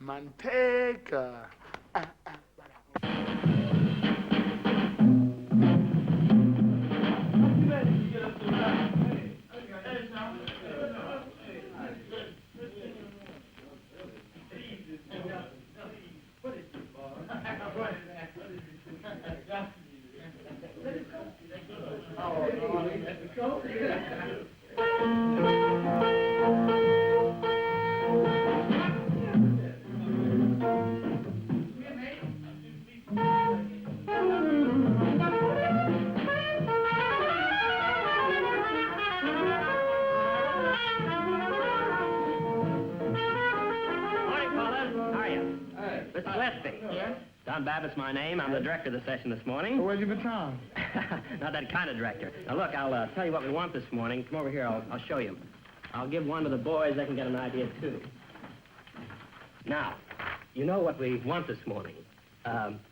Manteca. Mr. Gillespie. Yes? Don Babbitt's my name. I'm the director of the session this morning. Well, where's your baton? Not that kind of director. Now, look, I'll tell you what we want this morning. Come over here. I'll show you. I'll give one to the boys. They can get an idea, too. Now, you know what we want this morning.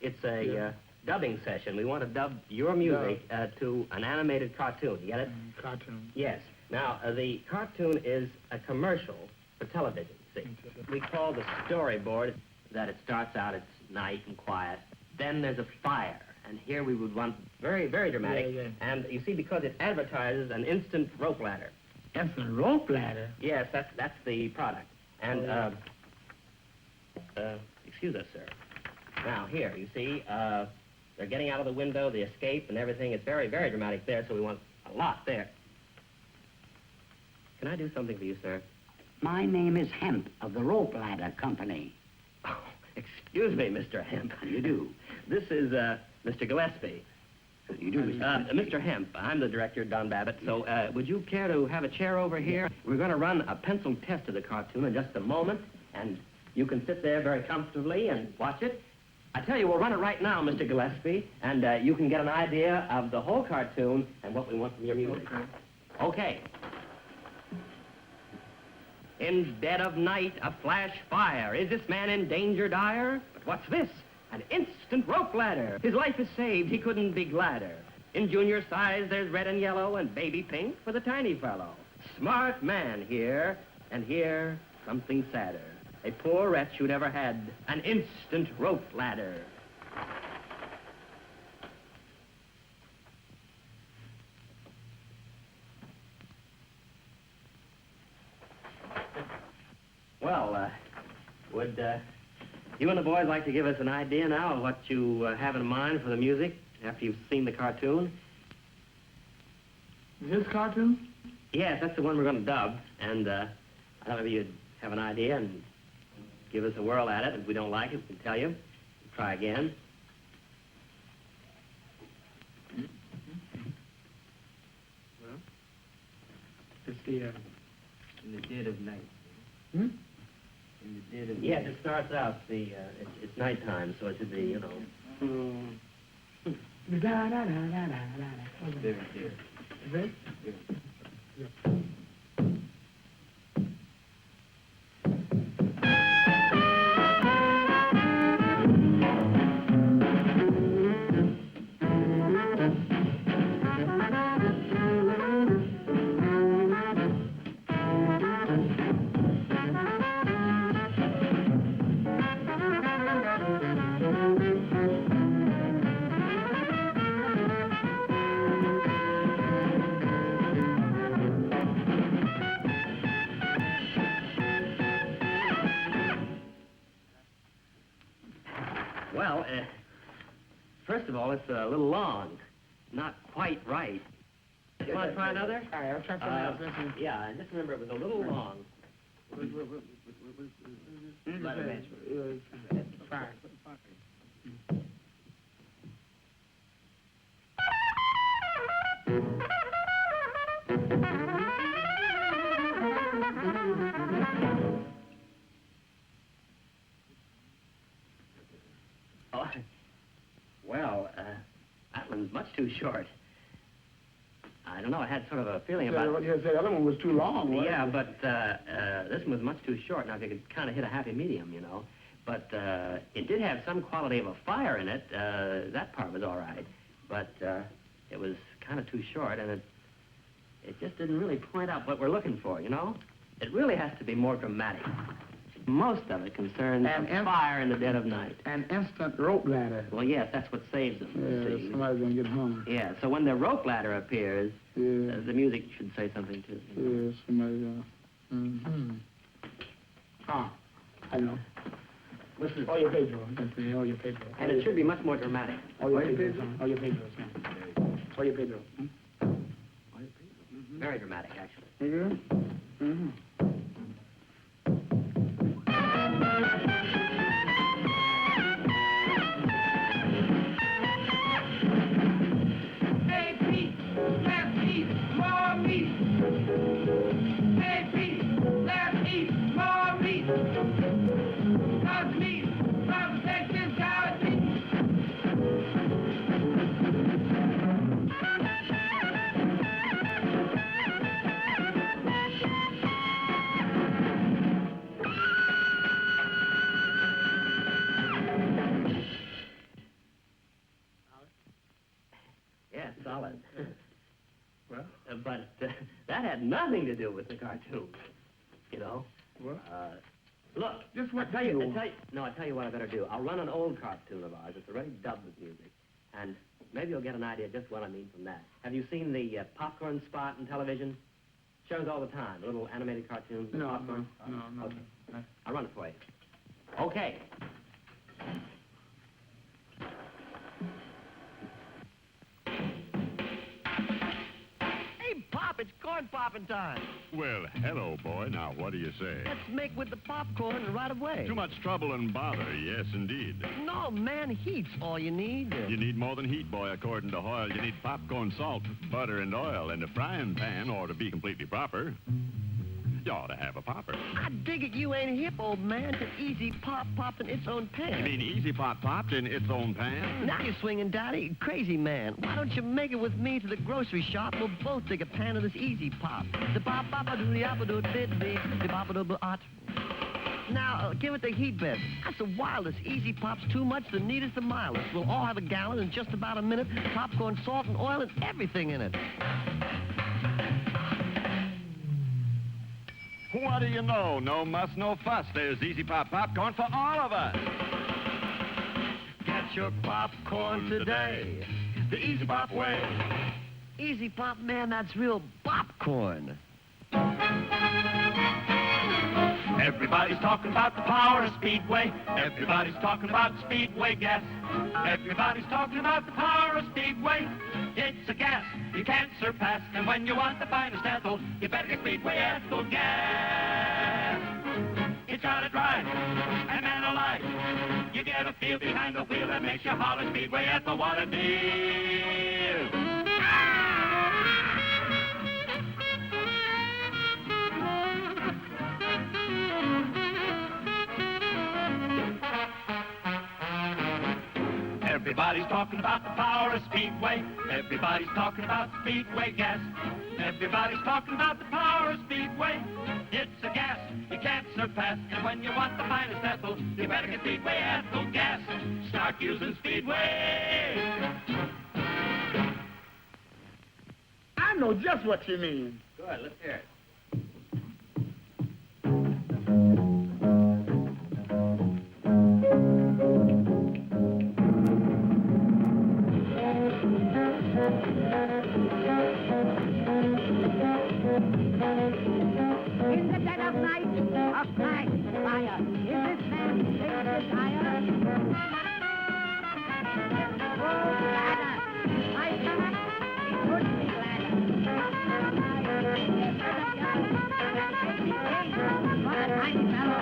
It's a dubbing session. We want to dub your music to an animated cartoon. You get it? Cartoon. Yes. Now, the cartoon is a commercial for television, see. We call the storyboard that it starts out, it's night and quiet. Then there's a fire, and here we would want very, very dramatic. Yeah. And you see, because it advertises an instant rope ladder. Instant rope ladder? Yes, that's the product. And, excuse us, sir. Now, here, you see, they're getting out of the window, the escape and everything. It's very, very dramatic there, so we want a lot there. Can I do something for you, sir? My name is Hemp of the Rope Ladder Company. Oh, excuse me, Mr. Hemp. How do you do? This is, Mr. Gillespie. How do you do, Mr. Mr. Hemp, I'm the director, Don Babbitt, so would you care to have a chair over here? We're going to run a pencil test of the cartoon in just a moment, and you can sit there very comfortably and watch it. I tell you, we'll run it right now, Mr. Gillespie, and you can get an idea of the whole cartoon and what we want from your music. Okay. In dead of night, a flash fire. Is this man in danger dire? But what's this? An instant rope ladder. His life is saved. He couldn't be gladder. In junior size, there's red and yellow and baby pink for the tiny fellow. Smart man here, and here, something sadder. A poor wretch who'd ever had an instant rope ladder. Well, would you and the boys like to give us an idea now of what you have in mind for the music after you've seen the cartoon? This cartoon? Yes, that's the one we're going to dub, and I thought maybe you'd have an idea and give us a whirl at it. If we don't like it, we can tell you. We'll try again. Well, it's the, In the dead of night. Hmm? In the dead of night. Yes, it starts out, it's nighttime, so it should be, you know. Very dear. Is it? Yeah. Well, first of all, it's a little long. Not quite right. You want to try another? All right, I'll try something else. Listen. Yeah, and just remember it was a little long. Fire. Oh, well, that one's much too short. I don't know, I had sort of a feeling about... You said the other one was too long, wasn't Yeah, it? but this one was much too short. Now, if you could kind of hit a happy medium, you know. But it did have some quality of a fire in it. That part was all right. But it was kind of too short, and it just didn't really point out what we're looking for, you know? It really has to be more dramatic. Most of it concerns a fire in the dead of night. An instant rope ladder. Well, yes, that's what saves them. Yeah, See. somebody's gonna get hung. Yeah, so when the rope ladder appears, Yeah. the music should say something too. Yeah, somebody's gonna... Mm-hmm. Ah, I know. Listen. Oh, your Pedro. Oh, your Pedro. And it should be much more dramatic. Oh, your Pedro. Oh, your Pedro. Oh, your Pedro. Very dramatic, actually. Mm-hmm. Mm-hmm. Hey, Pete, let's eat more meat. Hey, Pete, let's eat more meat. 'Cause meat from Texas cows meat. Yeah, solid. Well? But that had nothing to do with the cartoon. You know? What? Look, Just what I tell you, do? I tell you what I better do. I'll run an old cartoon of ours. It's already dubbed with music. And maybe you'll get an idea just what I mean from that. Have you seen the popcorn spot on television? Shows all the time, a little animated cartoon. No, popcorn. no. Okay. I'll run it for you. Okay. Hey, Pop, it's corn popping time. Well, hello, boy. Now, what do you say? Let's make with the popcorn right away. Too much trouble and bother, yes, indeed. No, man, heat's all you need. You need more than heat, boy, according to Hoyle. You need popcorn, salt, butter, and oil, and a frying pan ought to be completely proper. You ought to have a popper. I dig it you ain't hip, old man, to easy pop in its own pan. You mean Easy Pop popped in its own pan? Now you're swinging, Daddy. Crazy man. Why don't you make it with me to the grocery shop? We'll both take a pan of this Easy Pop. The pop doo the apple doo bid me the pop doo ot. Now, give it the heat, Bev. That's the wildest. Easy Pop's too much, the neatest, the mildest. We'll all have a gallon in just about a minute. Popcorn, salt, and oil, and everything in it. What do you know? No muss, no fuss. There's Easy Pop popcorn for all of us. Get your popcorn today. The Easy Pop way. Easy Pop, man, that's real popcorn. Everybody's talking about the power of Speedway. Everybody's talking about Speedway gas. Everybody's talking about the power of Speedway. It's a gas you can't surpass. And when you want the finest ethyl, you better get Speedway ethyl gas. It's got a drive and man alive. You get a feel behind the wheel that makes you holler Speedway ethyl. What a deal! Everybody's talking about the power of Speedway. Everybody's talking about Speedway gas. Everybody's talking about the power of Speedway. It's a gas you can't surpass. And when you want the finest ethyl, you better get Speedway ethyl gas. Start using Speedway. I know just what you mean. Good, let's hear it. In the dead of night, a flash fire. Is this man Texas higher? Oh, ladder. I think it could be ladder. What a tiny fellow.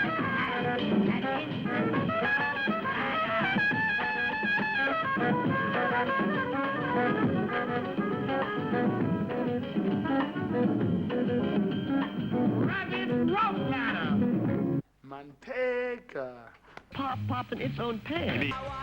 An instant Rabbit rope ladder. Manteca. Pop in its own pan.